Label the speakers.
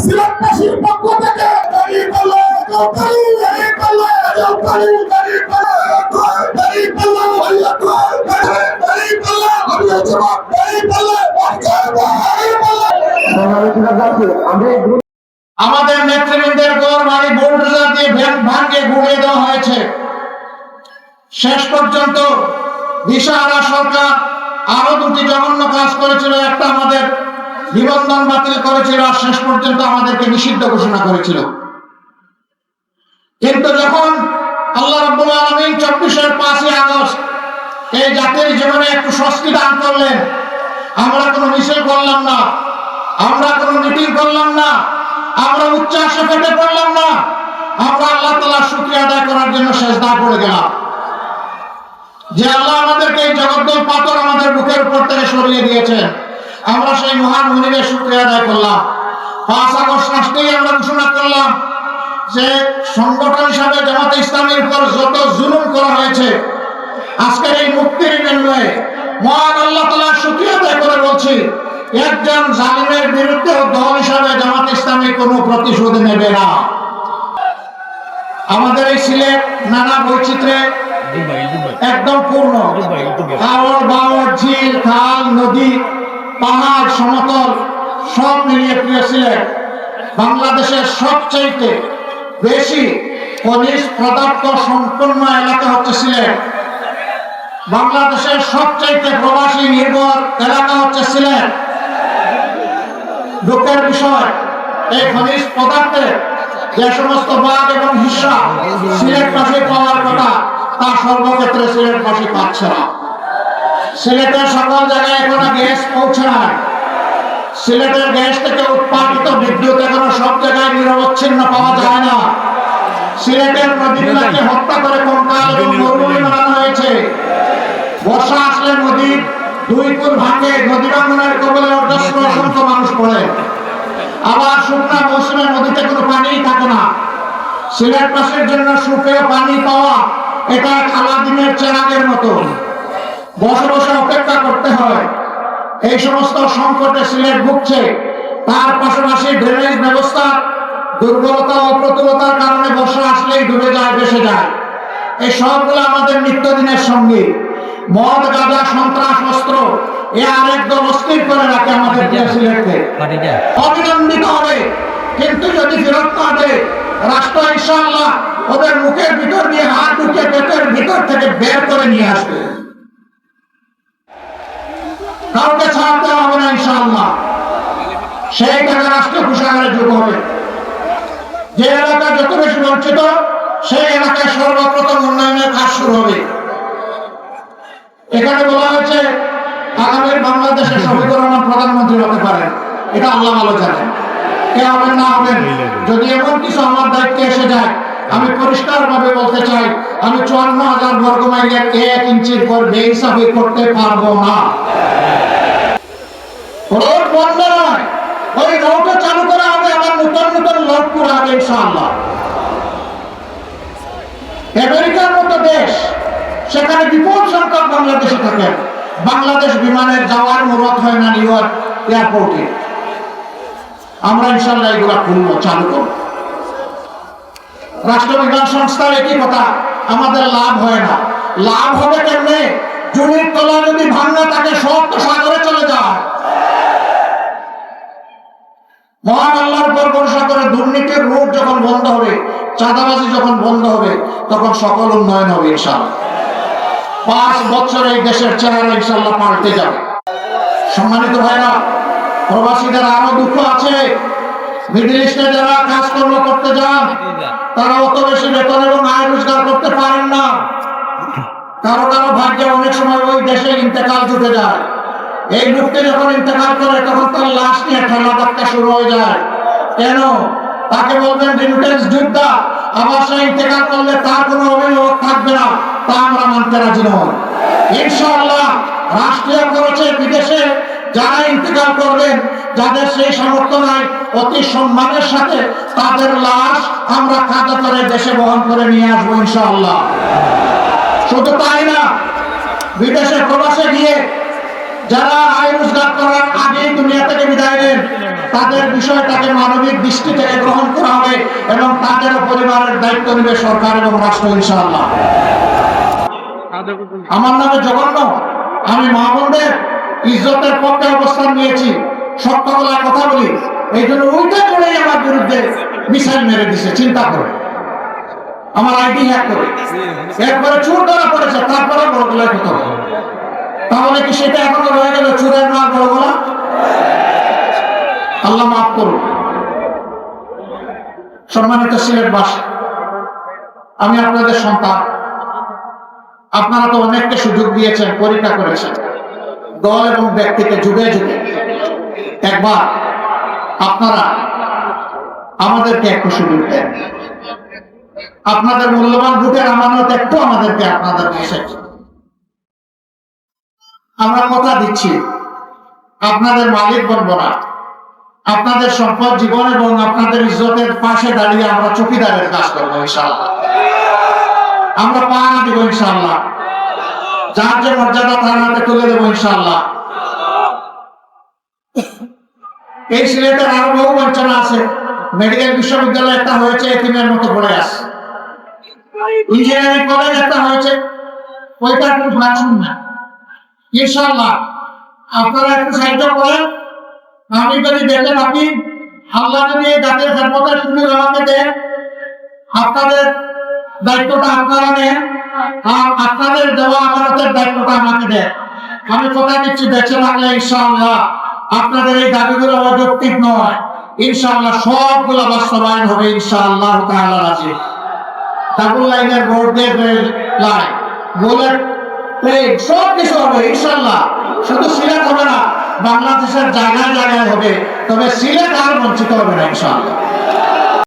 Speaker 1: সিলেটবাসীর পক্ষ থেকে
Speaker 2: আমাদের নেতৃবৃন্দের ঘর বাড়ি বুলডোজার দিয়ে ভাঙিয়ে গুড়িয়ে দেওয়া হয়েছে। শেষ পর্যন্ত দিশাহারা সরকার আরো দুটি জঘন্য কাজ করেছিল। একটা আমাদের নিবন্ধন বাতিল করেছিল, আর শেষ পর্যন্ত আমাদেরকে নিষিদ্ধ ঘোষণা করেছিল। কিন্তু যখন আল্লাহ রাব্বুল আলামিন 24-এর 5ই আগস্ট এই জাতির জীবনে একটু স্বস্তি দান করলেন, আমরা কোনো মিছিল করলাম না, আমরা কোনো মিটিং করলাম না, আমরা উচ্চাসে ফেটে পড়লাম না, আমরা আল্লাহ তাআলার শুকরিয়া আদায় করার জন্য সেজদা পড়ে গেলাম যে আল্লাহ আমাদেরকে এই জগদ্দল পাথর আমাদের বুকের উপর থেকে সরিয়ে দিয়েছেন। আমরা সেই মহান মুনিবের শুকরিয়া আদায় করলাম। 5 আগস্ট রাষ্ট্রেই আমরা ঘোষণা করলাম যে সংগঠন হিসাবে জামাতে ইসলামীর উপর যত জুলুম করা হয়েছে, আজকের এই মুক্তির বিনিময়ে মহান আল্লাহ তাআলার শুকরিয়া আদায় করে বলছি, একজন জালিমের বিরুদ্ধে দল হিসাবে জামাতে ইসলামী কোনো প্রতিশোধ নেবে না। আমাদের এই সিলেট নানা বৈচিত্র্যে একদম পূর্ণ। হাওড় বাওড় ঝিল খাল নদী পাহাড় সমতল সব মিলিয়ে প্রিয় সিলেট বাংলাদেশের সবচাইতে বেশি খনিজ পদার্থ সম্পন্ন এলাকা হচ্ছে সিলেট। বাংলাদেশের সবচাইতে প্রবাসী নির্ভর এলাকা হচ্ছে সিলেট। দুঃখের বিষয়, এই খনিজ পদার্থের যে সমস্ত ভাগ এবং হিস্সা সিলেটবাসী পাওয়ার কথা, তা সর্বক্ষেত্রে সিলেটবাসী পাচ্ছে না। সিলেটের সকল জায়গায় এখনো গ্যাস পৌঁছায়। সিলেটের গ্যাস থেকে উৎপাদিত বিদ্যুৎ এখনো সব জায়গায় নিরবচ্ছিন্ন পাওয়া যায় না। সিলেটের নদীগুলোকে হত্যা করে কঙ্কাল এবং মরুভূমি বানানো হয়েছে। বর্ষা আসলে নদীর 2 কুল ভাঙে, নদী ভাঙনের কবলে অজস্র অসংখ্য মানুষ পড়ে। আবার শুকনা মৌসুমে নদীতে কোনো পানিই থাকে না। সিলেটবাসীর জন্য সুপেয় পানি পাওয়া এটা আলাদিনের চেরাগের মতো, বসে বসে অপেক্ষা করতে হয়। এই সমস্ত সংকটে সিলেট ভুগছে। তার পাশাপাশি ড্রেনেজ ব্যবস্থা দুর্বলতা ও প্রতুলতার কারণে বর্ষা আসলেই ডুবে যায়, ভেসে যায়। এই সবগুলো আমাদের নিত্যদিনের সঙ্গী। মদ গাঁজা সন্ত্রাস অস্ত্র এ আরেক দল অস্থির করে রাখে আমাদের সিলেটকে। অবিলম্বিত হবে, কিন্তু যদি ফেরত না দেয় রাষ্ট্র ইনশাআল্লাহ ওদের মুখের ভিতর দিয়ে হাত ঢুকে পেটের ভিতর থেকে বের করে নিয়ে আসবে। কাউকে ছাড় দেওয়া হবে না ইনশাআল্লাহ। সেই টাকা রাষ্ট্র কোষাগারে যোগ হবে। যে এলাকা যত বেশি বঞ্চিত, সেই এলাকায় সর্বপ্রথম উন্নয়নের কাজ শুরু হবে। এখানে বলা হয়েছে আগামীর বাংলাদেশে শফিকুর রহমান প্রধানমন্ত্রী হতে পারেন। এটা আল্লাহ ভালো জানেন, কে হবেন না হবেন। যদি এমন কিছু আমার দায়িত্বে এসে যায়, আমি পরিষ্কার ভাবে বলতে চাই, আমি 54,000 বর্গ মাইলের 1 ইঞ্চির পর বেহিসাবি করতে পারবো না। রোড বন্ধ নয়, ওই রোডও চালু করা হবে, আবার নতুন নতুন লোড করা হবে ইনশাআল্লাহ। আমেরিকার মতো দেশ, সেখানে বিপুল সংখ্যক বাংলাদেশে থাকেন। বাংলাদেশ বিমানের যাওয়ার মুরত হয় না নিউ ইয়র্ক এয়ারপোর্টে। আমরা ইনশাআল্লাহ এগুলা খুলবো, চালু করবো। রাষ্ট্র বিমান সংস্থার একই কথা, আমাদের লাভ হয় না। লাভ হবে কেমনে? জমির তলা যদি ভাঙা থাকে সব তো সাগরে চলে যায়। মহান আল্লাহর উপর ভরসা করে দুর্নীতির রূপ যখন বন্ধ হবে, চাঁদাবাজি যখন বন্ধ হবে, তখন সকল উন্নয়ন হবে ইনশাআল্লাহ। 5 বছরে এই দেশের চেহারা ইনশাআল্লাহ পাল্টে যাবে। সম্মানিত ভাইরা, প্রবাসীদের আরো দুঃখ আছে। মিডল ইস্টে যারা কাজকর্ম করতে যান, তারা অত বেশি বেতন এবং আয় রোজগার করতে পারেন না। কারো কারো ভাগ্যে অনেক সময় ওই দেশে ইন্তেকাল জুটে যায়। এই লোকটি যখন ইন্তেকাল করে, তখন তার লাশ নিয়ে ঠেলা ধাক্কা শুরু হয়ে যায়। কেন? তাকে বলবেন রিমিটেন্স যোদ্ধা, আবার সে ইন্তেকাল করলে তার কোনো অভিভাবক থাকবে না, তা আমরা মানতে রাজি নই। ইনশাআল্লাহ রাষ্ট্রীয় খরচে বিদেশে যারা ইন্তেকাল করবেন, যাদের সেই সামর্থ্য নাই, অতি সম্মানের সাথে তাদের লাশ আমরা কাঁধে করে দেশে বহন করে নিয়ে আসবো ইনশাআল্লাহ। শুধু তাই না, বিদেশে প্রবাসে গিয়ে যারা আয় রোজগার করার আগেই দুনিয়া থেকে বিদায় নেন, তাদের বিষয়টাকে মানবিক দৃষ্টি থেকে গ্রহণ করা হবে এবং তাদের পরিবারের দায়িত্ব নেবে সরকার এবং রাষ্ট্র ইনশাআল্লাহ। আমার নামে জঘন্য, আমি মা বোনদের ইজ্জতের পক্ষে অবস্থান নিয়েছি, সত্য বলার কথা বলি, এই জন্য উল্টা করেই আমার বিরুদ্ধে মিসাইল মেরে দিছে। চিন্তা করে আমার আইডি হ্যাক করে, এরপরে চোর ধরা পড়েছে, তারপরে বড় গলায় কথা। তাহলে কি সেটা এখনো রয়ে গেল চোরের না বড় গলা? আল্লাহ মাফ করুন। সম্মানিত সিলেটবাসী, আমি আপনাদের সন্তান, আপনারা তো অনেককে সুযোগ দিয়েছেন, পরীক্ষা করেছেন, দল এবং ব্যক্তিকে যুগে যুগে। একবার আপনারা আমাদেরকে একটু সুযোগ দেন, আপনাদের মূল্যবান ভোটের আমানত একটু আমাদেরকে আপনাদের এসেছে। আমরা কথা দিচ্ছি আপনাদের মালিক বনব না, আপনাদের সম্পদ জীবন এবং আপনাদের ইজ্জতের পাশে দাঁড়িয়ে আমরা চৌকিদারের কাজ করবো ইনশাআল্লাহ। আমরা পাহারা দিব ইনশাআল্লাহ, যার যে মর্যাদা তার হাতে তুলে দেবো ইনশাআল্লাহ। এই সিলেটের আরো বহু বঞ্চনা আছে। মেডিকেল বিশ্ববিদ্যালয় একটা হয়েছে, এতিমের মতো পড়ে আছে। ইঞ্জিনিয়ারিং কলেজ একটা হয়েছে, ওইটা একটু ভাঙুন না ইনশাআল্লাহ। আপনারা একটু সাহায্য করেন। আমি যদি বেঁচে থাকি, আল্লাহ যদি এই জাতির খেদমতের সুযোগ আমাকে দেন, আপনাদের দায়িত্বটা আপনারা নেন, আর আপনাদের দেওয়া আমানতের দায়িত্বটা আমাকে দেন। আমি কথা দিচ্ছি, বেঁচে থাকলে ইনশাআল্লাহ আপনাদের এই দাবিগুলো অযৌক্তিক নয়, ইনশাআল্লাহ সবগুলো বাস্তবায়ন হবে ইনশাআল্লাহ তাআলা রাজি। ডাবল লাইনের বোর্ড দিয়ে লাইন, বুলেট ট্রেন সব কিছু হবে ইনশাআল্লাহ। শুধু সিলেট হবে না, বাংলাদেশের জায়গায় জায়গায় হবে, তবে সিলেট আর বঞ্চিত হবে না ইনশাআল্লাহ।